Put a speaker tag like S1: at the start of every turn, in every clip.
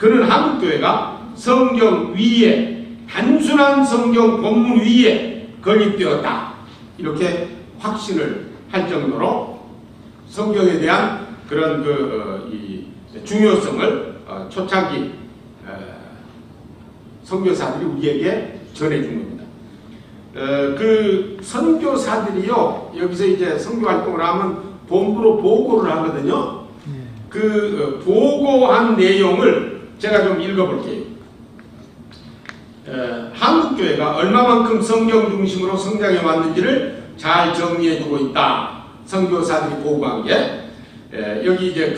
S1: 그는 한국교회가 성경 위에, 단순한 성경 본문 위에 건립되었다, 이렇게 확신을 할 정도로 성경에 대한 그런 이 중요성을 초창기 선교사들이 우리에게 전해준 겁니다. 그 선교사들이요, 여기서 이제 선교 활동을 하면 본부로 보고를 하거든요. 그 보고한 내용을 제가 좀 읽어볼게요. 한국교회가 얼마만큼 성경 중심으로 성장해 왔는지를 잘 정리해주고 있다. 선교사들이 보고한 게 여기 이제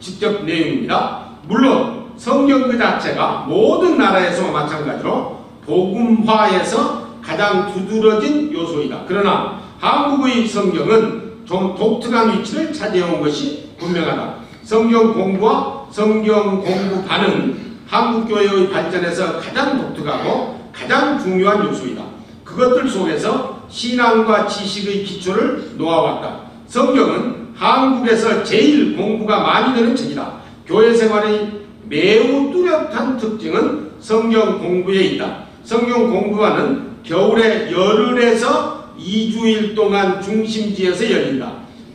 S1: 직접 내용입니다. 물론 성경 그 자체가 모든 나라에서 마찬가지로 복음화에서 가장 두드러진 요소이다. 그러나 한국의 성경은 좀 독특한 위치를 차지해온 것이 분명하다. 성경 공부와 성경 공부반은 한국교회의 발전에서 가장 독특하고 가장 중요한 요소이다. 그것들 속에서 신앙과 지식의 기초를 놓아왔다. 성경은 한국에서 제일 공부가 많이 되는 책이다. 교회 생활의 매우 뚜렷한 특징은 성경 공부에 있다. 성경 공부반은 겨울에 열흘에서 2주일 동안 중심지에서 열린다.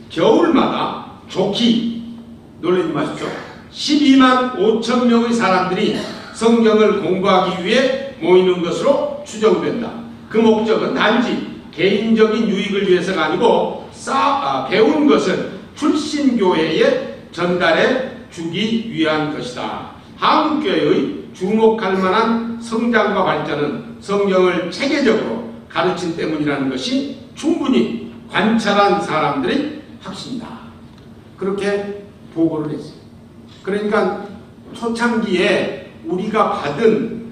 S1: 겨울마다 좋기, 놀라지 마십시오, 12만 5천 명의 사람들이 성경을 공부하기 위해 모이는 것으로 추정된다. 그 목적은 단지 개인적인 유익을 위해서가 아니고 배운 것을 출신교회에 전달해 주기 위한 것이다. 한국교회의 주목할 만한 성장과 발전은 성경을 체계적으로 가르친 때문이라는 것이 충분히 관찰한 사람들의 확신이다. 그렇게 보고를 했어요. 그러니까 초창기에 우리가 받은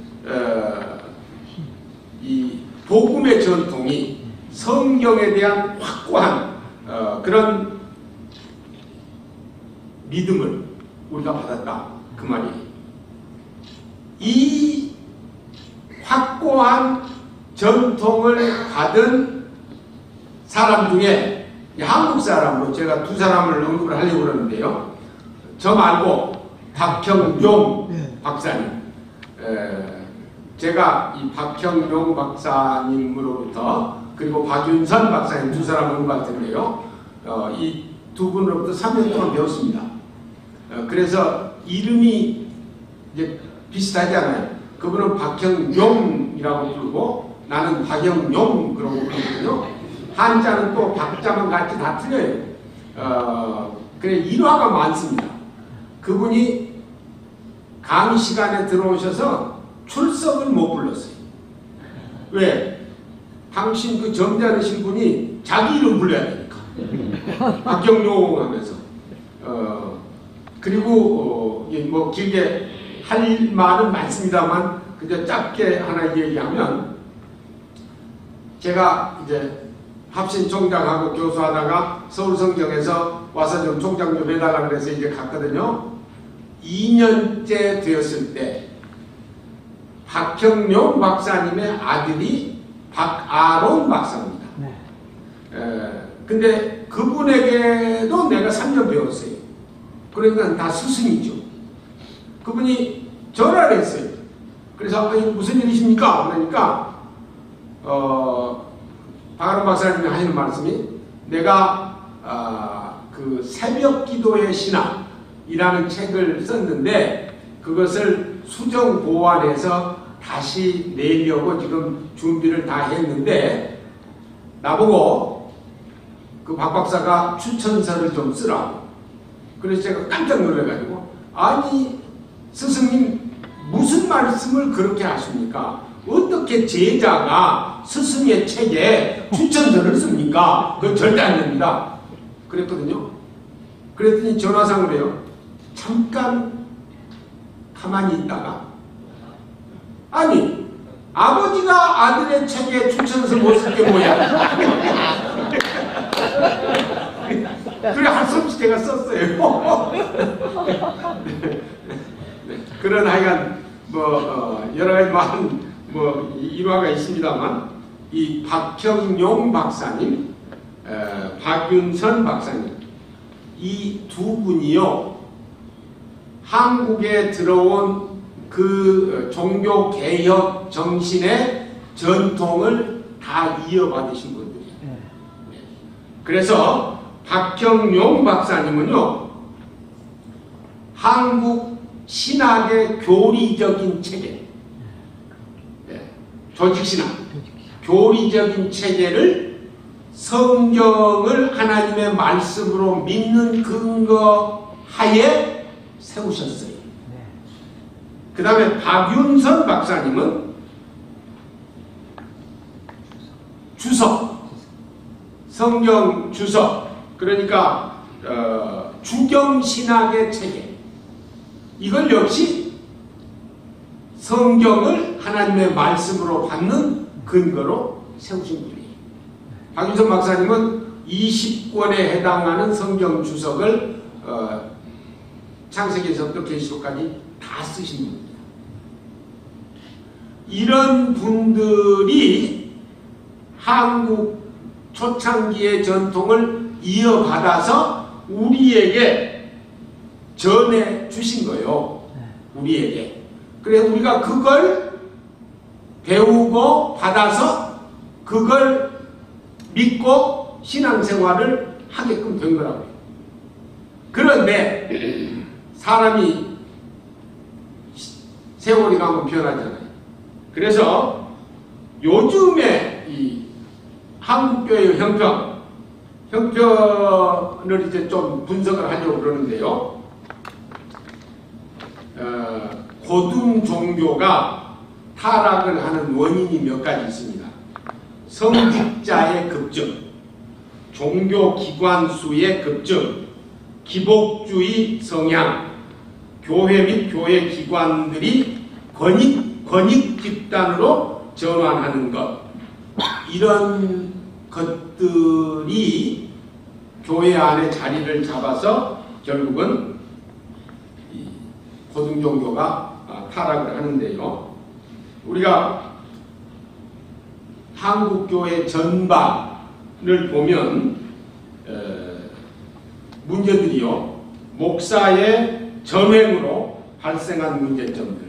S1: 이 복음의 전통이 성경에 대한 확고한 그런 믿음을 우리가 받았다, 그 말이에요. 이 확고한 전통을 받은 사람 중에 한국 사람으로 제가 두 사람을 언급을 하려고 그러는데요. 저 말고 박형용 박사님, 제가 이 박형용 박사님으로부터 그리고 박윤선 박사님 두 사람 언급할 텐데요. 이 두 분으로부터 3년 동안 배웠습니다. 그래서 이름이 이제 비슷하잖아요. 그분은 박형용이라고 부르고 나는 박형용 그러고 부르거든요. 한자는 또 박자만 같이 다 틀려요. 그래 일화가 많습니다. 그분이 강의 시간에 들어오셔서 출석을 못 불렀어요. 왜? 당신 그 점잖으신 분이 자기 이름 불러야 되니까. 박형용 하면서. 그리고 뭐 길게 할 말은 많습니다만 그저 짧게 하나 얘기하면, 제가 이제 합신 총장하고 교수하다가 서울성경에서 와서 좀 총장 좀 해달라 그래서 이제 갔거든요. 2년째 되었을 때 박형용 박사님의 아들이 박아론 박사입니다. 근데 그분에게도 내가 3년 배웠어요. 그러니까 다 스승이죠. 그분이 전화를 했어요. 그래서 무슨 일이십니까? 그러니까 박아론 박사님이 하시는 말씀이, 내가 그 새벽 기도의 신학이라는 책을 썼는데 그것을 수정 보완해서 다시 내려고 지금 준비를 다 했는데 나보고 그 박 박사가 추천서를 좀 쓰라고. 그래서 제가 깜짝 놀라가지고, 아니 스승님 무슨 말씀을 그렇게 하십니까? 어떻게 제자가 스승의 책에 추천서를 씁니까? 그건 절대 안 됩니다. 그랬거든요. 그랬더니 전화상으로 해요. 잠깐 가만히 있다가, 아니 아버지가 아들의 책에 추천서 못 쓸 게 뭐야? 그래 할 수 없이 제가 썼어요. 그런 하여간 뭐 여러 가지 많은 뭐 일화가 있습니다만, 이 박형용 박사님, 박윤선 박사님, 이 두 분이요 한국에 들어온 그 종교 개혁 정신의 전통을 다 이어받으신 분들이에요. 그래서 박형용 박사님은요, 한국 신학의 교리적인 체계, 조직신학, 교리적인 체계를 성경을 하나님의 말씀으로 믿는 근거 하에 세우셨어요. 그 다음에 박윤선 박사님은 주석, 성경 주석, 그러니까 주경신학의 체계, 이걸 역시 성경을 하나님의 말씀으로 받는 근거로 세우신 분이에요. 박윤선 박사님은 20권에 해당하는 성경 주석을 창세기에서부터 계시록까지 다 쓰신 분입니다. 이런 분들이 한국 초창기의 전통을 이어받아서 우리에게 전해 주신 거예요. 우리에게. 그래 우리가 그걸 배우고 받아서 그걸 믿고 신앙생활을 하게끔 된 거라고요. 그런데 사람이 세월이 가면 변하잖아요. 그래서 요즘에 이 한국교회의 형편을 이제 좀 분석을 하려고 그러는데요. 고등 종교가 타락을 하는 원인이 몇 가지 있습니다. 성직자의 급증, 종교기관 수의 급증, 기복주의 성향, 교회 및 교회 기관들이 권익 집단으로 전환하는 것, 이런 것들이 교회 안에 자리를 잡아서 결국은 고등종교가 타락을 하는데요. 우리가 한국교회 전반을 보면 문제들이요, 목사의 전횡으로 발생한 문제점들,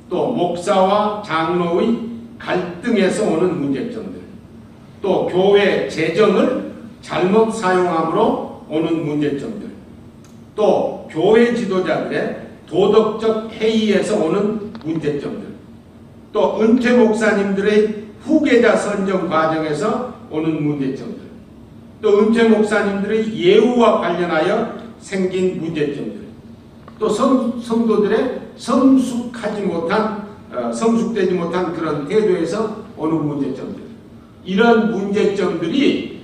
S1: 또 목사와 장로의 갈등에서 오는 문제점들, 또 교회 재정을 잘못 사용함으로 오는 문제점들, 또 교회 지도자들의 도덕적 해이에서 오는 문제점들, 또 은퇴 목사님들의 후계자 선정 과정에서 오는 문제점들, 또 은퇴 목사님들의 예우와 관련하여 생긴 문제점들, 또 성도들의 성숙되지 못한 그런 태도에서 오는 문제점들, 이런 문제점들이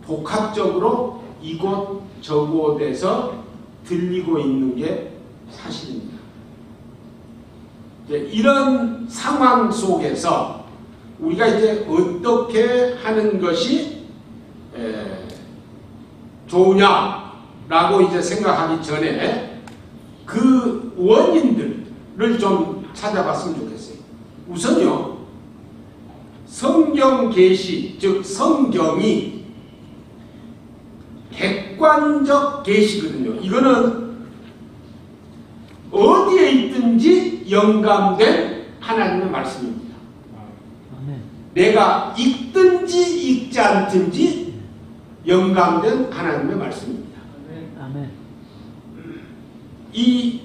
S1: 복합적으로 이곳 저곳에서 들리고 있는 게 사실입니다. 이런 상황 속에서 우리가 이제 어떻게 하는 것이 좋으냐라고 이제 생각하기 전에 그 원인들을 좀 찾아봤으면 좋겠어요. 우선요, 성경 계시, 즉 성경이 객관적 계시거든요. 이거는 어디에 있든지 영감된 하나님의 말씀입니다. 내가 읽든지 읽지 않든지 영감된 하나님의 말씀입니다. 이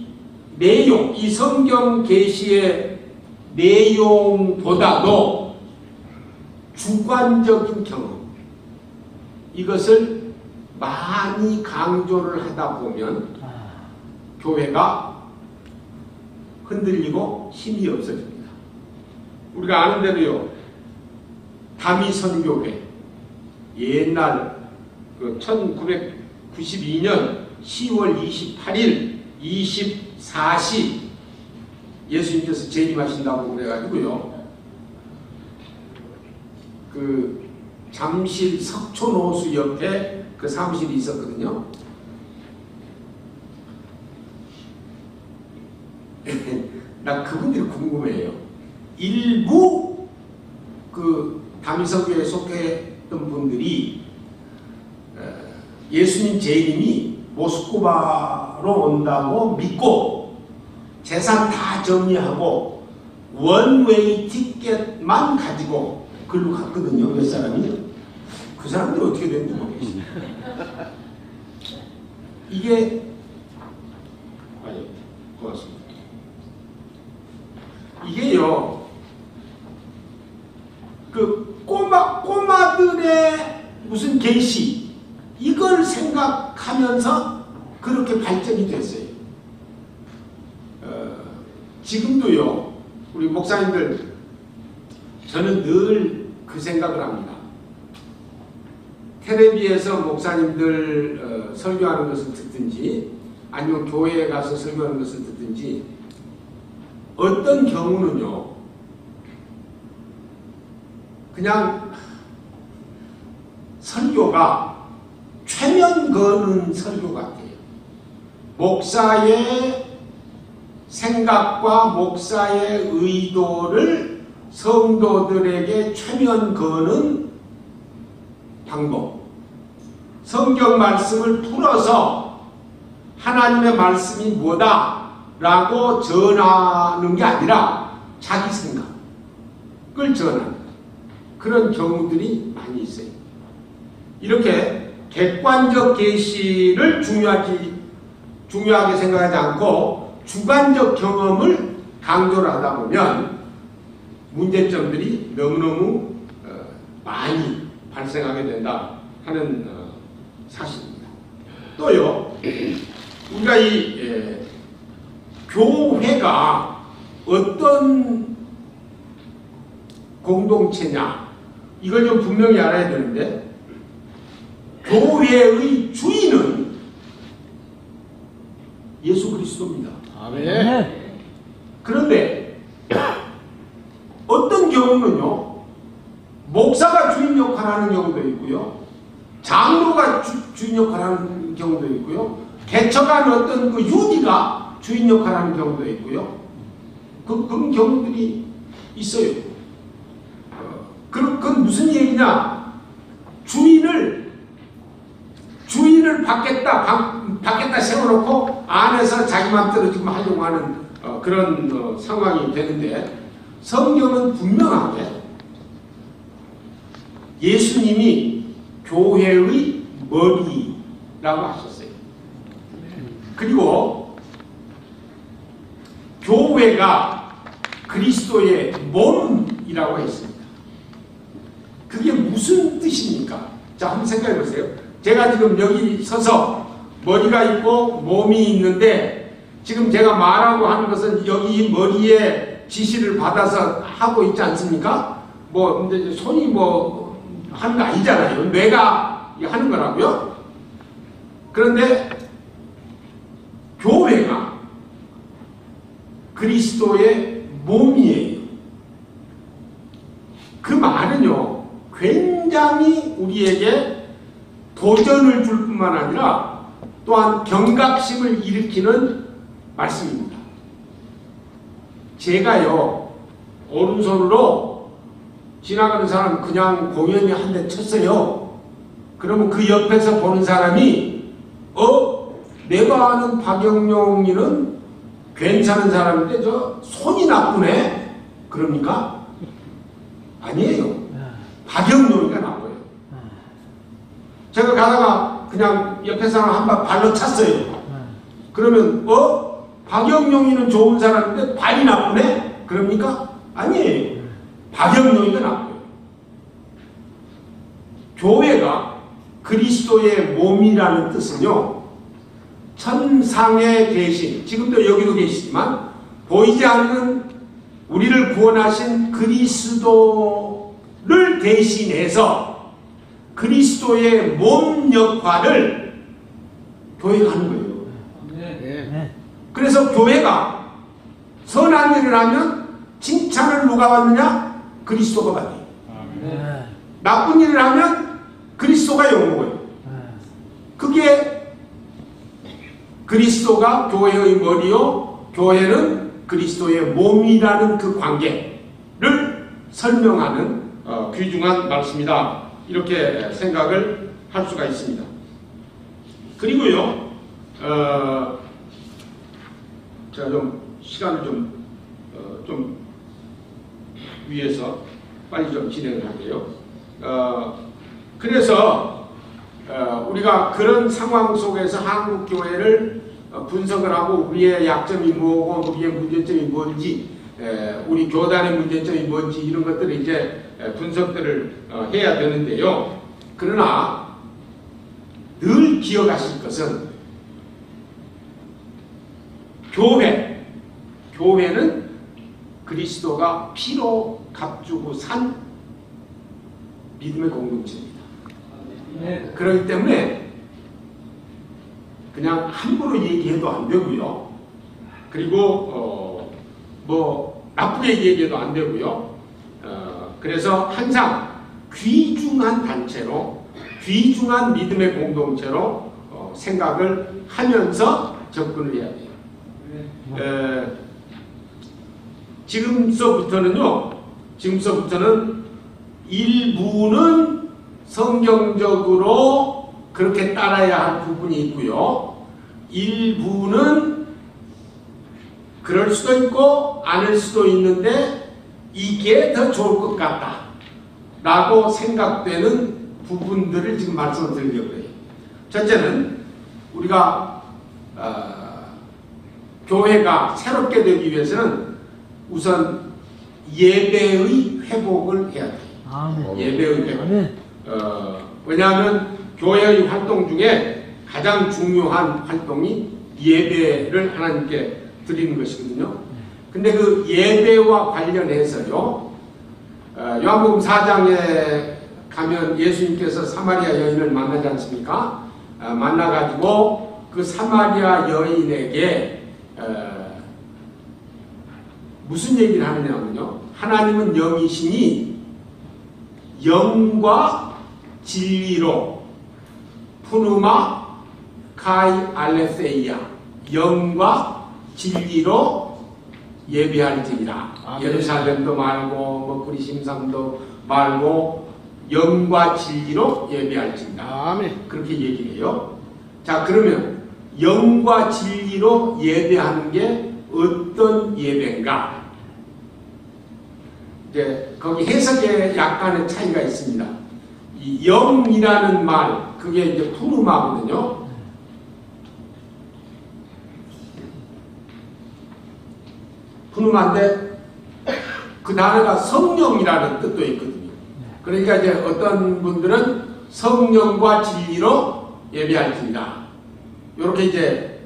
S1: 내용, 이 성경 계시의 내용보다도 주관적인 경험, 이것을 많이 강조를 하다 보면 교회가 흔들리고 힘이 없어집니다. 우리가 아는 대로요, 다미선교회, 옛날 1992년 10월 28일 24시 예수님께서 재림하신다고 그래가지고요, 그 잠실 석촌호수 옆에 그 사무실이 있었거든요. 나 그분들이 궁금해요. 일부 그 다미선교회에 속했던 분들이 예수님 재림이 모스크바 온다고 믿고 재산 다 정리하고 원웨이 티켓만 가지고 글로 갔거든요. 몇 사람이. 그 사람들이 어떻게 됐는지 모르겠어요. 이게 고맙습니다. 이게요, 그 꼬마들의 무슨 계시, 이걸 생각하면서 그렇게 발전이 됐어요. 지금도요, 우리 목사님들, 저는 늘 그 생각을 합니다. 텔레비에서 목사님들 설교하는 것을 듣든지, 아니면 교회에 가서 설교하는 것을 듣든지, 어떤 경우는요, 그냥 설교가 최면 거는 설교 같아요. 목사의 생각과 목사의 의도를 성도들에게 최면 거는 방법. 성경 말씀을 풀어서 하나님의 말씀이 뭐다 라고 전하는 게 아니라 자기 생각을 전하는 그런 경우들이 많이 있어요. 이렇게 객관적 계시를 중요하게 생각하지 않고 주관적 경험을 강조를 하다 보면 문제점들이 너무너무 많이 발생하게 된다 하는 사실입니다. 또요, 우리가 이 교회가 어떤 공동체냐, 이걸 좀 분명히 알아야 되는데, 교회의 주인은 예수 그리스도입니다.
S2: 아멘.
S1: 그런데 어떤 경우는요, 목사가 주인 역할을 하는 경우도 있고요, 장로가 주인 역할을 하는 경우도 있고요, 개척한 어떤 그 유지가 주인 역할을 하는 경우도 있고요, 그런 경우들이 있어요. 그건 무슨 얘기냐? 주인을 밖에다 세워놓고 안에서 자기 맘대로 지금 하려고 하는 그런 상황이 되는데, 성경은 분명하게 예수님이 교회의 머리라고 하셨어요. 그리고 교회가 그리스도의 몸이라고 했습니다. 그게 무슨 뜻입니까? 자, 한번 생각해 보세요. 제가 지금 여기 서서 머리가 있고 몸이 있는데, 지금 제가 말하고 하는 것은 여기 이 머리에 지시를 받아서 하고 있지 않습니까? 근데 손이 하는 거 아니잖아요. 뇌가 하는 거라고요. 그런데 교회가 그리스도의 몸이에요. 그 말은요, 굉장히 우리에게 도전을 줄 뿐만 아니라 또한 경각심을 일으키는 말씀입니다. 제가요, 오른손으로 지나가는 사람 그냥 공연히 한 대 쳤어요. 그러면 그 옆에서 보는 사람이 내가 아는 박영룡이는 괜찮은 사람인데 저 손이 나쁘네? 그럽니까? 아니에요. 박영룡이가 나빠요. 제가 가다가 그냥 옆에 사람 한 발 발로 찼어요. 그러면 박영룡이는 좋은 사람인데 발이 나쁘네? 그럽니까? 아니에요. 박영룡이가 나빠요. 교회가 그리스도의 몸이라는 뜻은요, 천상에 계신, 지금도 여기도 계시지만 보이지 않는 우리를 구원하신 그리스도를 대신해서 그리스도의 몸 역할을 교회가 하는 거예요. 그래서 교회가 선한 일을 하면 칭찬을 누가 받느냐? 그리스도가 받아요. 나쁜 일을 하면 그리스도가 욕먹어요. 그게 그리스도가 교회의 머리요, 교회는 그리스도의 몸이라는 그 관계를 설명하는 귀중한 말씀이다. 이렇게 생각을 할 수가 있습니다. 그리고요, 제가 좀 시간을 좀 위해서 빨리 좀 진행을 할게요. 그래서 우리가 그런 상황 속에서 한국 교회를 분석을 하고 우리의 약점이 뭐고 우리의 문제점이 뭔지, 우리 교단의 문제점이 뭔지 이런 것들을 이제 분석들을 해야 되는데요. 그러나 늘 기억하실 것은 교회는 그리스도가 피로 값주고 산 믿음의 공동체입니다. 그렇기 때문에 그냥 함부로 얘기해도 안 되고요. 그리고 뭐 나쁘게 얘기해도 안 되고요. 그래서 항상 귀중한 단체로, 귀중한 믿음의 공동체로 생각을 하면서 접근을 해야 돼요. 지금서부터는 일부는 성경적으로 그렇게 따라야 할 부분이 있고요. 일부는 그럴 수도 있고 아닐 수도 있는데 이게 더 좋을 것 같다 라고 생각되는 부분들을 지금 말씀을 드리려고 해요. 첫째는 우리가 교회가 새롭게 되기 위해서는 우선 예배의 회복을 해야 돼요. 예배의 회복. 왜냐하면 교회의 활동 중에 가장 중요한 활동이 예배를 하나님께 드리는 것이거든요. 근데 그 예배와 관련해서요, 요한복음 4장에 가면 예수님께서 사마리아 여인을 만나지 않습니까? 만나가지고 그 사마리아 여인에게 무슨 얘기를 하느냐면요, 하나님은 영이시니 영과 진리로 푸누마 카이 알레세이아, 영과 진리로 예배할지니라. 예루살렘도 말고 뭐 구리심산도 말고 영과 진리로 예배할지니라. 아멘. 그렇게 얘기를 해요. 자, 그러면 영과 진리로 예배하는 게 어떤 예배인가? 이제 거기 해석에 약간의 차이가 있습니다. 이 영이라는 말, 그게 이제 푸르마거든요. 푸르마인데 그 단어가 성령이라는 뜻도 있거든요. 그러니까 이제 어떤 분들은 성령과 진리로 예배할지니라, 이렇게 이제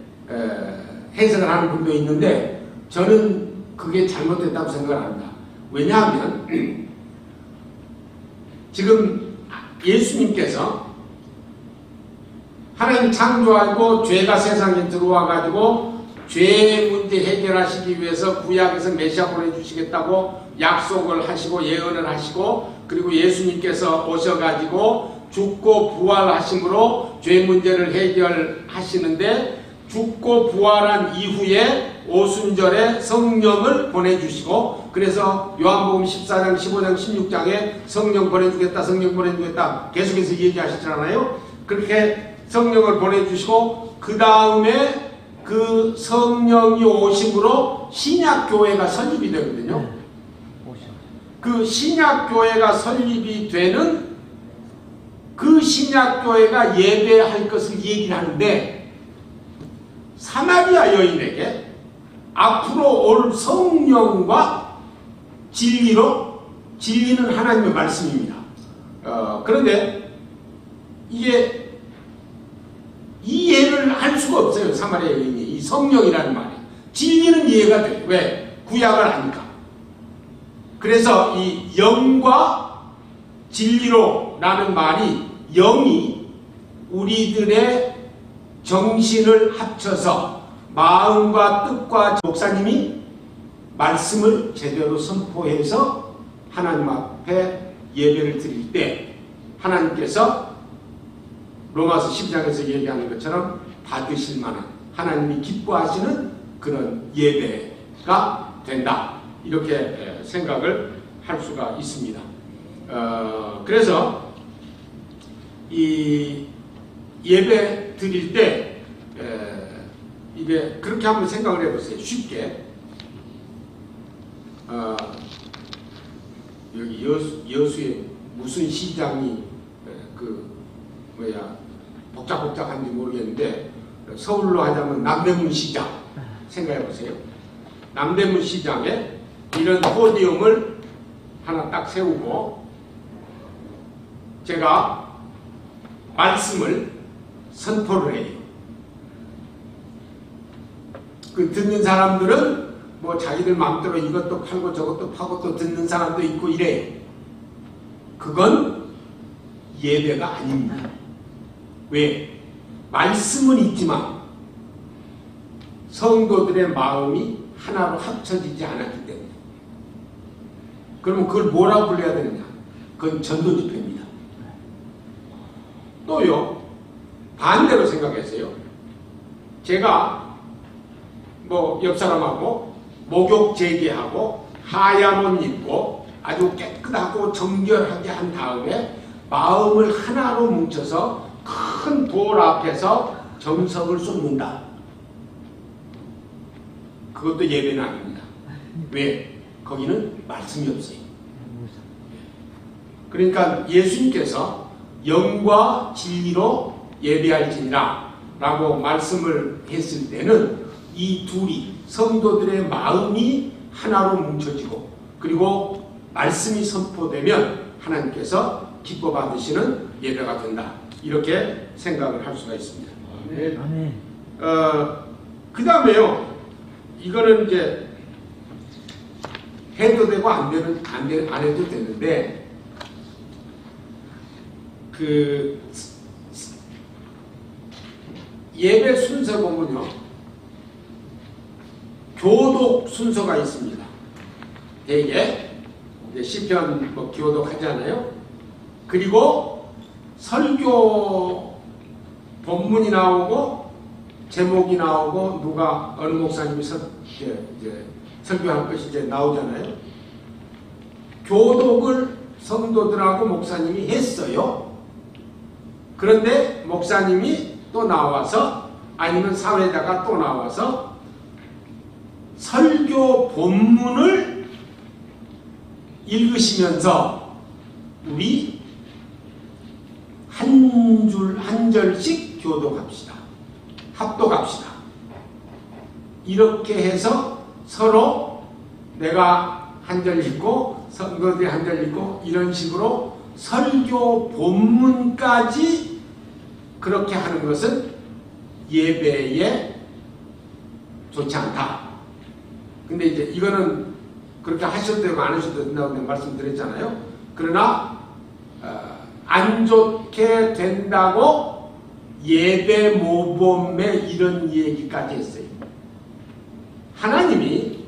S1: 해석을 하는 분도 있는데 저는 그게 잘못됐다고 생각을 합니다. 왜냐하면 지금 예수님께서 하나님 창조하고 죄가 세상에 들어와 가지고 죄 문제 해결하시기 위해서 구약에서 메시아 보내주시겠다고 약속을 하시고 예언을 하시고, 그리고 예수님께서 오셔가지고 죽고 부활하심으로 죄 문제를 해결하시는데, 죽고 부활한 이후에 오순절에 성령을 보내주시고, 그래서 요한복음 14장, 15장, 16장에 성령 보내주겠다, 성령 보내주겠다 계속해서 얘기하시잖아요. 그렇게 성령을 보내주시고 그 다음에 그 성령이 오심으로 신약교회가 설립이 되거든요. 그 신약교회가 설립이 되는 그 신약교회가 예배할 것을 얘기를 하는데, 사마리아 여인에게 앞으로 올 성령과 진리로, 진리는 하나님의 말씀입니다. 그런데 이게 이해를 할 수가 없어요. 사마리아 여인이 이 성령이라는 말이. 진리는 이해가 돼요. 왜? 구약을 하니까. 그래서 이 영과 진리로 라는 말이, 영이 우리들의 정신을 합쳐서 마음과 뜻과, 목사님이 말씀을 제대로 선포해서 하나님 앞에 예배를 드릴 때 하나님께서 로마서 10장에서 얘기하는 것처럼 받으실 만한, 하나님이 기뻐하시는 그런 예배가 된다, 이렇게 생각을 할 수가 있습니다. 그래서 이 예배 드릴 때 이게 그렇게 한번 생각을 해보세요. 쉽게. 여기 여수에 무슨 시장이 복잡한지 모르겠는데 서울로 하자면 남대문 시장 생각해 보세요. 남대문 시장에 이런 포디움을 하나 딱 세우고 제가 말씀을 선포를 해요. 그 듣는 사람들은 뭐 자기들 마음대로 이것도 팔고 저것도 파고 또 듣는 사람도 있고 이래요. 그건 예배가 아닙니다. 왜? 말씀은 있지만 성도들의 마음이 하나로 합쳐지지 않았기 때문에. 그러면 그걸 뭐라고 불러야 되느냐? 그건 전도 집회입니다. 또요, 반대로 생각했어요. 제가 뭐 옆 사람하고 목욕 재개하고 하얀 옷 입고 아주 깨끗하고 정결하게 한 다음에 마음을 하나로 뭉쳐서 큰 돌 앞에서 정성을 쏟는다. 그것도 예배는 아닙니다. 왜? 거기는 말씀이 없어요. 그러니까 예수님께서 영과 진리로 예배할지니라 라고 말씀을 했을 때는 이 둘이 성도들의 마음이 하나로 뭉쳐지고 그리고 말씀이 선포되면 하나님께서 기뻐 받으시는 예배가 된다. 이렇게 생각을 할 수가 있습니다.
S2: 아멘.
S1: 그 다음에요. 이거는 이제 해도 되고 안 해도 되는데 그 예배 순서 보면요. 교독 순서가 있습니다. 대개 시편 뭐 교독하잖아요. 그리고 설교 본문이 나오고 제목이 나오고 누가 어느 목사님이 설교할 것이 이제 나오잖아요. 교독을 성도들하고 목사님이 했어요. 그런데 목사님이 또 나와서 아니면 사회자가 또 나와서 설교 본문을 읽으시면서 우리 한 줄 한 절씩 교독합시다. 합독합시다. 이렇게 해서 서로 내가 한 절 읽고 성도들이 한 절 읽고 이런 식으로 설교 본문까지 그렇게 하는 것은 예배에 좋지 않다. 근데 이제 이거는 그렇게 하셔도 되고 안 하셔도 된다고 말씀드렸잖아요. 그러나 안 좋게 된다고 예배 모범에 이런 얘기까지 했어요. 하나님이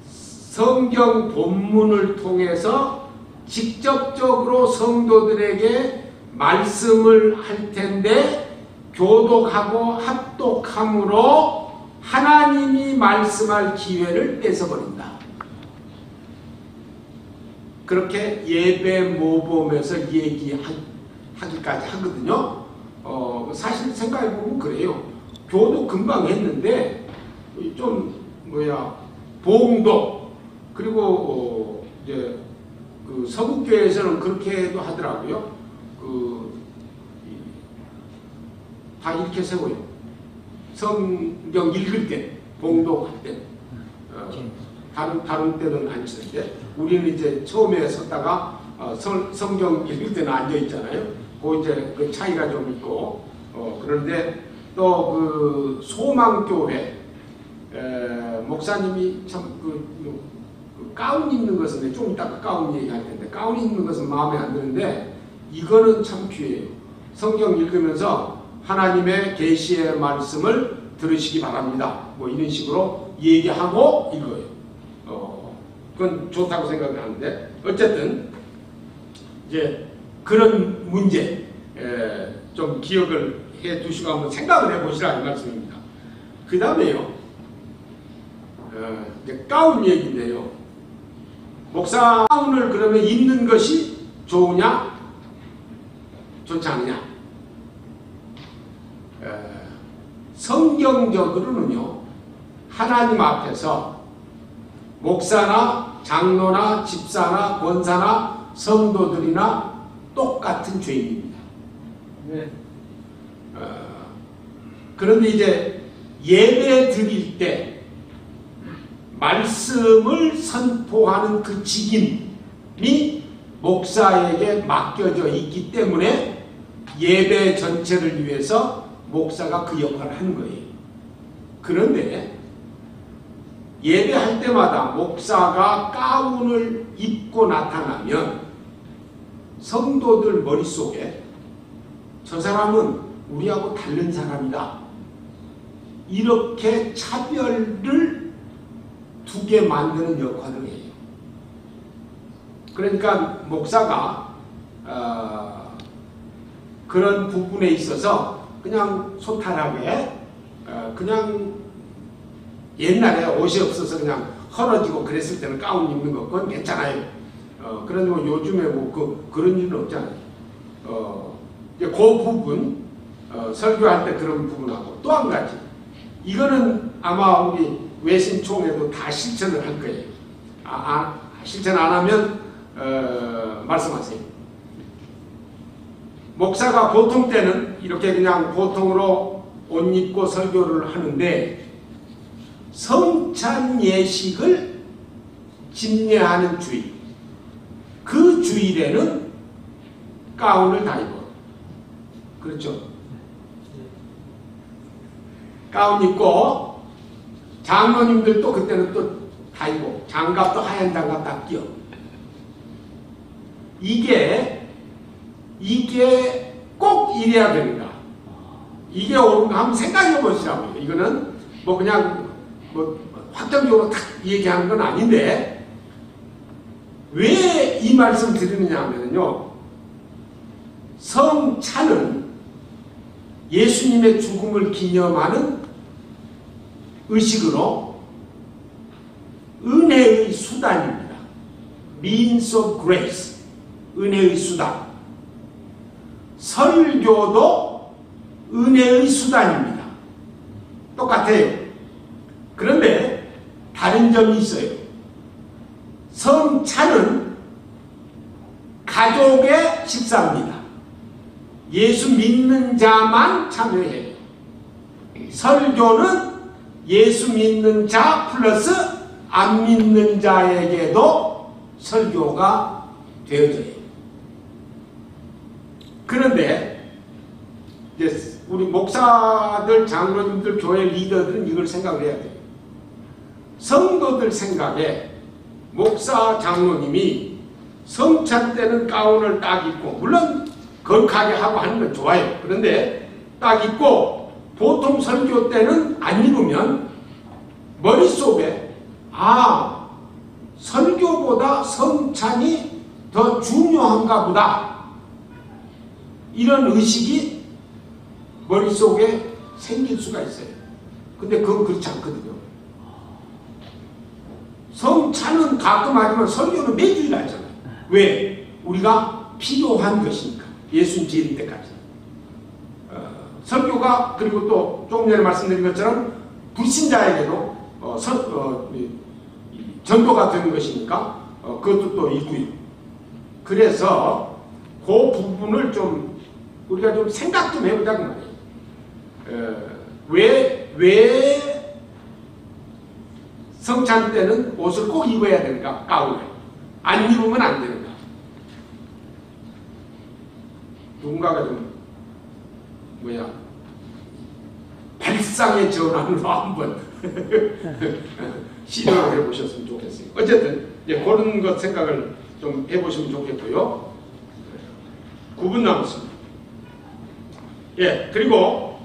S1: 성경 본문을 통해서 직접적으로 성도들에게 말씀을 할 텐데 교독하고 합독함으로 하나님이 말씀할 기회를 뺏어버린다. 그렇게 예배 모범에서 얘기하기까지 하거든요. 사실 생각해보면 그래요. 교도 금방 했는데 좀 봉독 그리고 이제 그 서북교회에서는 그렇게도 하더라고요. 다 이렇게 세워요. 성경 읽을 때, 봉독할 때. 다른 때는 안 치는데 우리는 이제 처음에 섰다가 성경 읽을 때는 앉아 있잖아요. 그 이제 그 차이가 좀 있고 그런데 또 그 소망교회 목사님이 참 그 가운 입는 것은 좀 이따가 가운 얘기할 텐데 가운 입는 것은 마음에 안 드는데 이거는 참 귀해요. 성경 읽으면서 하나님의 계시의 말씀을 들으시기 바랍니다. 뭐 이런 식으로 얘기하고 읽어요. 그건 좋다고 생각을 하는데 어쨌든 이제 그런 문제 좀 기억을 해 두시고 한번 생각을 해 보시라 이 말씀입니다. 그 다음에요 이제 가운 얘기인데요. 목사 가운을 그러면 입는 것이 좋으냐 좋지 않느냐 성경적으로는요, 하나님 앞에서 목사나 장로나 집사나 권사나 성도들이나 똑같은 죄인입니다.
S2: 네.
S1: 그런데 이제 예배 드릴 때 말씀을 선포하는 그 직임이 목사에게 맡겨져 있기 때문에 예배 전체를 위해서 목사가 그 역할을 하는 거예요. 그런데 예배할 때마다 목사가 가운을 입고 나타나면 성도들 머릿속에 저 사람은 우리하고 다른 사람이다, 이렇게 차별을 두게 만드는 역할을 해요. 그러니까 목사가 그런 부분에 있어서 그냥 소탈하게 그냥 옛날에 옷이 없어서 그냥 헐어지고 그랬을 때는 가운 입는 거 그건 괜찮아요. 그런데 뭐 요즘에 뭐 그런 일은 없잖아요. 이제 그 부분 설교할 때 그런 부분하고 또 한 가지, 이거는 아마 우리 외신총회도 다 실천을 할 거예요. 실천 안 하면 말씀하세요. 목사가 보통 때는 이렇게 그냥 보통으로 옷 입고 설교를 하는데 성찬 예식을 집례하는 주일, 그 주일에는 가운을 다 입어. 그렇죠? 가운 입고 장로님들도 그때는 또 다 입고 장갑도 하얀 장갑 다 끼어. 이게 꼭 이래야 됩니다. 이게 옳은가 한번 생각해 보시라고요. 이거는 뭐 그냥 뭐 확정적으로 딱 얘기하는 건 아닌데 왜 이 말씀 드리느냐 하면요, 성찬은 예수님의 죽음을 기념하는 의식으로 은혜의 수단입니다. Means of grace, 은혜의 수단. 설교도 은혜의 수단입니다. 똑같아요. 그런데 다른 점이 있어요. 성찬은 가족의 식사입니다. 예수 믿는 자만 참여해요. 설교는 예수 믿는 자 플러스 안 믿는 자에게도 설교가 되어져요. 그런데 이제 우리 목사들, 장로님들, 교회 리더들은 이걸 생각을 해야 돼요. 성도들 생각에 목사, 장로님이 성찬 때는 가운을 딱 입고, 물론 거룩하게 하고 하는 건 좋아요. 그런데 딱 입고 보통 설교 때는 안 입으면 머릿속에 설교보다 성찬이 더 중요한가 보다, 이런 의식이 머릿속에 생길 수가 있어요. 근데 그건 그렇지 않거든요. 성찬은 가끔 하지만 설교는 매주일 하잖아요. 왜? 우리가 필요한 것이니까. 예수님 재림 때까지. 설교가, 그리고 또 조금 전에 말씀드린 것처럼 불신자에게도 전도가 되는 것이니까 그것도 또 있고요. 그래서 그 부분을 좀 우리가 좀 생각 좀 해보자고 말이에요. 왜 성찬 때는 옷을 꼭 입어야 되는가? 가운을 안 입으면 안 되는가? 누군가가 좀 발상의 전환으로 한번 시도를 해보셨으면 좋겠어요. 어쨌든 이제 그런 것 생각을 좀 해보시면 좋겠고요. 9분 남았습니다. 예, 그리고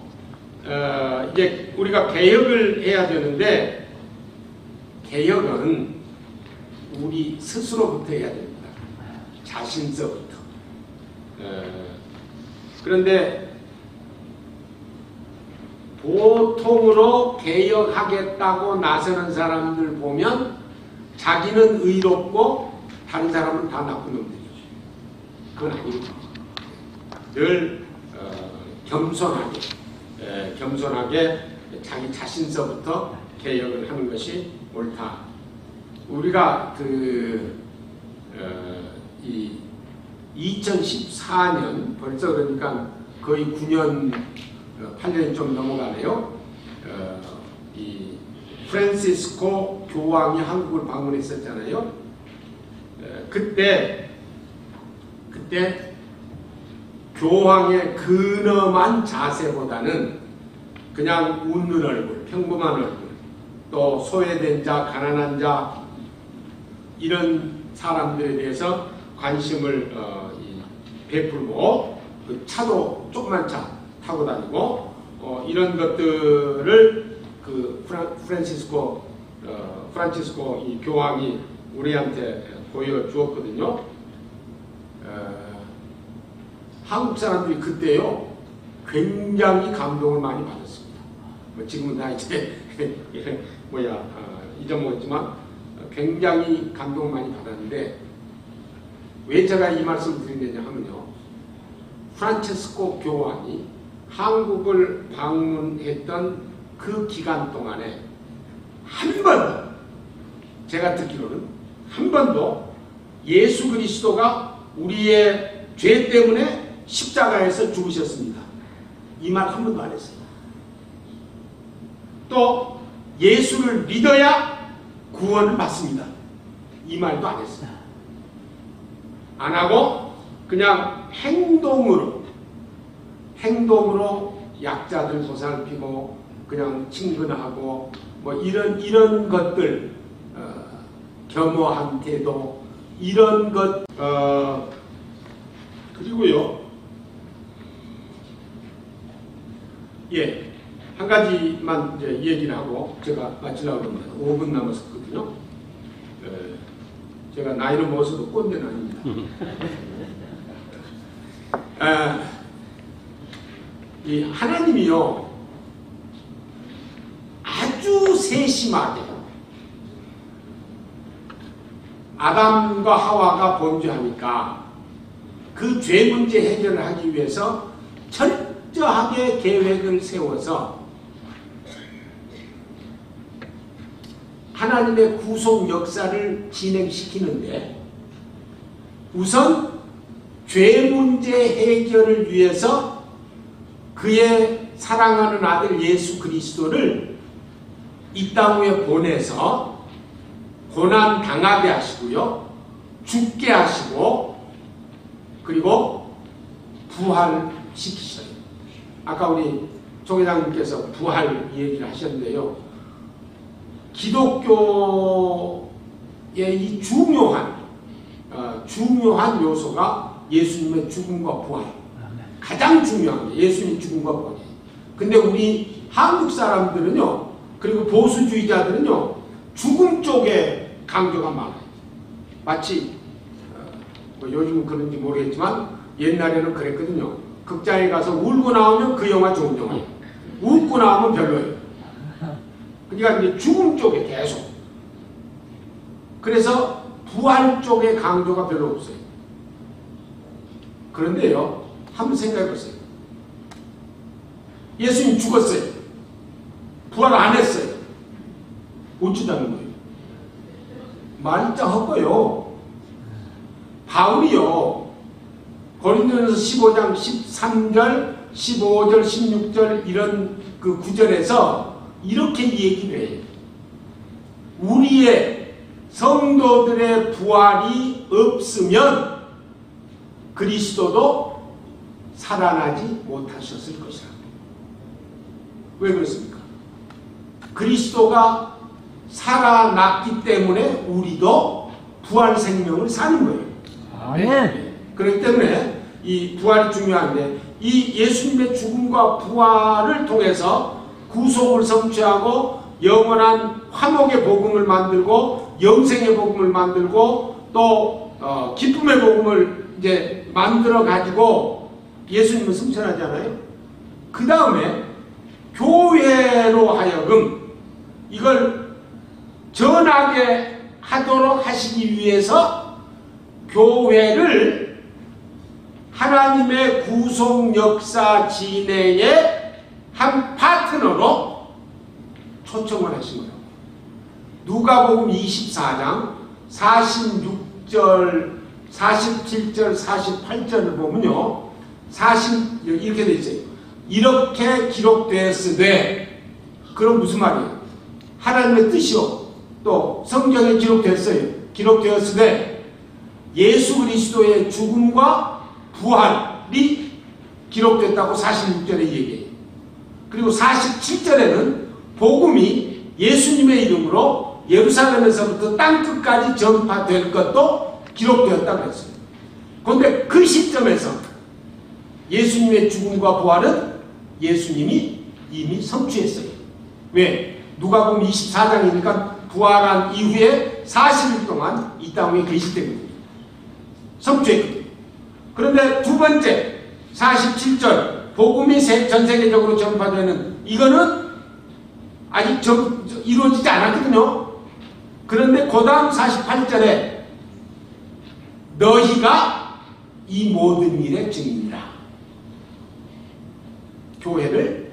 S1: 이제 우리가 개혁을 해야 되는데, 개혁은 우리 스스로부터 해야 됩니다. 자신서부터. 그런데 보통으로 개혁하겠다고 나서는 사람들 보면 자기는 의롭고 다른 사람은 다 나쁜 놈들이죠. 그건 아닙니다. 늘 겸손하게 겸손하게 자기 자신서부터 개혁을 하는 것이 옳다. 우리가 이 2014년 벌써 그러니까 거의 9년 8년이 좀 넘어가네요. 이 프란시스코 교황이 한국을 방문했었잖아요. 그때 교황의 근엄한 자세보다는 그냥 웃는 얼굴, 평범한 얼굴, 또 소외된 자, 가난한 자 이런 사람들에 대해서 관심을 베풀고 그 차도 조그만 차 타고 다니고 이런 것들을 그 프란치스코 이 교황이 우리한테 보여주었거든요. 한국 사람들이 그때요 굉장히 감동을 많이 받았습니다. 지금은 다 이제 잊어먹었지만 굉장히 감동을 많이 받았는데 왜 제가 이 말씀을 드리느냐 하면요, 프란치스코 교황이 한국을 방문했던 그 기간 동안에 한 번도, 제가 듣기로는 한 번도 예수 그리스도가 우리의 죄 때문에 십자가에서 죽으셨습니다, 이 말 한 번도 안 했어요. 또 예수를 믿어야 구원을 받습니다, 이 말도 안 했어요. 안 하고 그냥 행동으로 약자들 보살피고 그냥 친근하고 뭐 이런 것들, 겸허한 태도, 이런 것, 그리고요, 한 가지만 이제 얘기를 하고 제가 마치려고 합니다. 5분 남았었거든요. 제가 나이를 먹어서도 꼰대는 아닙니다. 이 하나님이요 아주 세심하게 아담과 하와가 범죄하니까 그 죄 문제 해결을 하기 위해서 철저하게 계획을 세워서 하나님의 구속 역사를 진행시키는데 우선 죄 문제 해결을 위해서 그의 사랑하는 아들 예수 그리스도를 이 땅 위에 보내서 고난 당하게 하시고요, 죽게 하시고, 그리고 부활시키셔요. 아까 우리 조 회장님께서 부활 얘기를 하셨는데요, 기독교의 이 중요한 요소가 예수님의 죽음과 부활, 가장 중요한 게 예수님 죽음과 부활이에요. 근데 우리 한국 사람들은요, 그리고 보수주의자들은요, 죽음 쪽에 강조가 많아요. 마치 뭐 요즘은 그런지 모르겠지만 옛날에는 그랬거든요. 극장에 가서 울고 나오면 그 영화 좋은 영화예요. 웃고 나오면 별로예요. 그러니까 이제 죽음 쪽에 계속. 그래서 부활 쪽에 강조가 별로 없어요. 그런데요, 한번 생각해 보세요. 예수님 죽었어요. 부활 안 했어요. 어찌다는 거예요? 말이 진짜 헛거요. 바울이요, 고린도전서 15장 13절, 15절, 16절 이런 그 구절에서 이렇게 얘기를 해요. 우리의 성도들의 부활이 없으면 그리스도도 살아나지 못하셨을 것이라. 왜 그렇습니까? 그리스도가 살아났기 때문에 우리도 부활 생명을 사는 거예요.
S2: 아멘.
S1: 그렇기 때문에 이 부활이 중요한데, 이 예수님의 죽음과 부활을 통해서 구속을 성취하고 영원한 화목의 복음을 만들고 영생의 복음을 만들고 또 기쁨의 복음을 이제 만들어 가지고 예수님을 승천하잖아요. 그 다음에 교회로 하여금 이걸 전하게 하도록 하시기 위해서 교회를 하나님의 구속 역사 진행의 한 파트너로 초청을 하신 거예요. 누가복음 24장 46절, 47절, 48절을 보면요. 이렇게 돼 있어요. 이렇게 기록되었으되, 그럼 무슨 말이에요? 하나님의 뜻이요. 또 성경에 기록되었으되 예수 그리스도의 죽음과 부활이 기록됐다고 46절에 얘기해요. 그리고 47절에는 복음이 예수님의 이름으로 예루살렘에서부터 땅끝까지 전파될 것도 기록되었다고 했어요. 그런데 그 시점에서 예수님의 죽음과 부활은 예수님이 이미 성취했어요. 왜? 누가복음 24장이니까 부활한 이후에 40일 동안 이 땅에 계실 때거든요. 성취했거든요. 그런데 두 번째 47절 복음이 전 세계적으로 전파되는 이거는 아직 이루어지지 않았거든요. 그런데 그 다음 48절에 너희가 이 모든 일의 증인이라. 교회를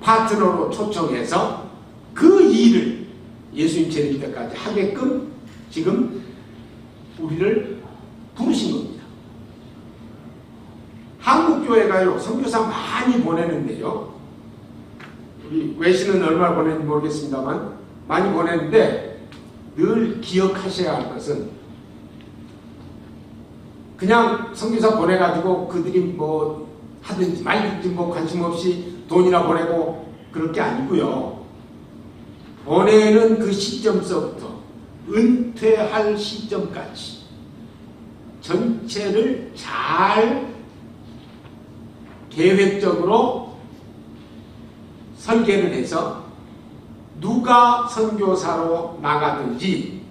S1: 파트너로 초청해서 그 일을 예수님 재림 때까지 하게끔 지금 우리를 부르신 겁니다. 한국교회가요, 선교사 많이 보내는데요. 우리 외신은 얼마나 보내는지 모르겠습니다만 많이 보내는데 늘 기억하셔야 할 것은 그냥 선교사 보내가지고 그들이 뭐 하든지 말든지 뭐 관심 없이 돈이나 보내고 그럴 게 아니고요. 보내는 그 시점서부터 은퇴할 시점까지 전체를 잘 계획적으로 설계를 해서 누가 선교사로 나가든지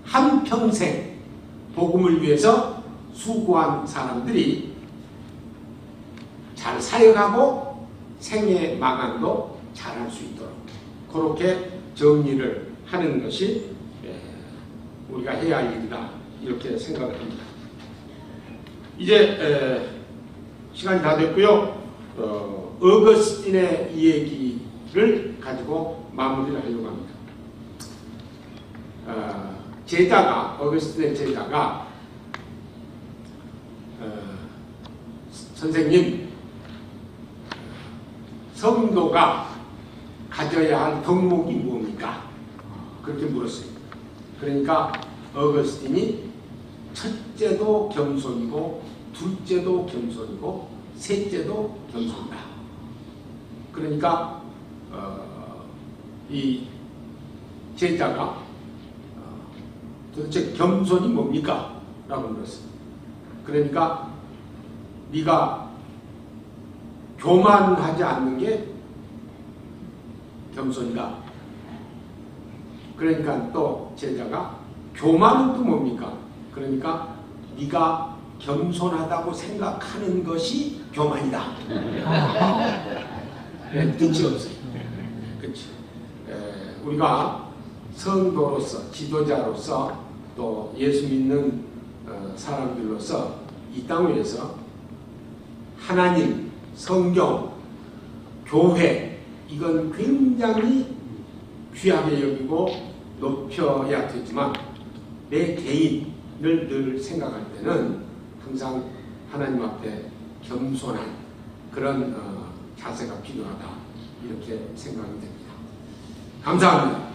S1: 한평생 복음을 위해서 수고한 사람들이 잘 사역하고 생애 마감도 잘할 수 있도록 그렇게 정리를 하는 것이 우리가 해야 할 일이다 이렇게 생각을 합니다. 이제 시간이 다 됐고요. 어거스틴의 이야기를 가지고 마무리를 하려고 합니다. 어거스틴의 제자가 선생님, 성도가 가져야 할 덕목이 뭡니까? 그렇게 물었어요. 그러니까 어거스틴이 첫째도 겸손이고 둘째도 겸손이고 셋째도 겸손이다. 그러니까 이 제자가 도대체 겸손이 뭡니까? 라고 물었어요. 그러니까 네가 교만하지 않는 게 겸손이다. 그러니까 또 제자가 교만은 또 뭡니까? 그러니까 네가 겸손하다고 생각하는 것이 교만이다. 뜻이 없어요. 그렇지. 우리가 성도로서, 지도자로서, 또 예수 믿는 사람들로서 이 땅 위에서 하나님, 성경, 교회 이건 굉장히 귀하게 여기고 높여야 되지만 내 개인을 늘 생각할 때는 항상 하나님 앞에 겸손한 그런 자세가 필요하다 이렇게 생각이 됩니다. 감사합니다.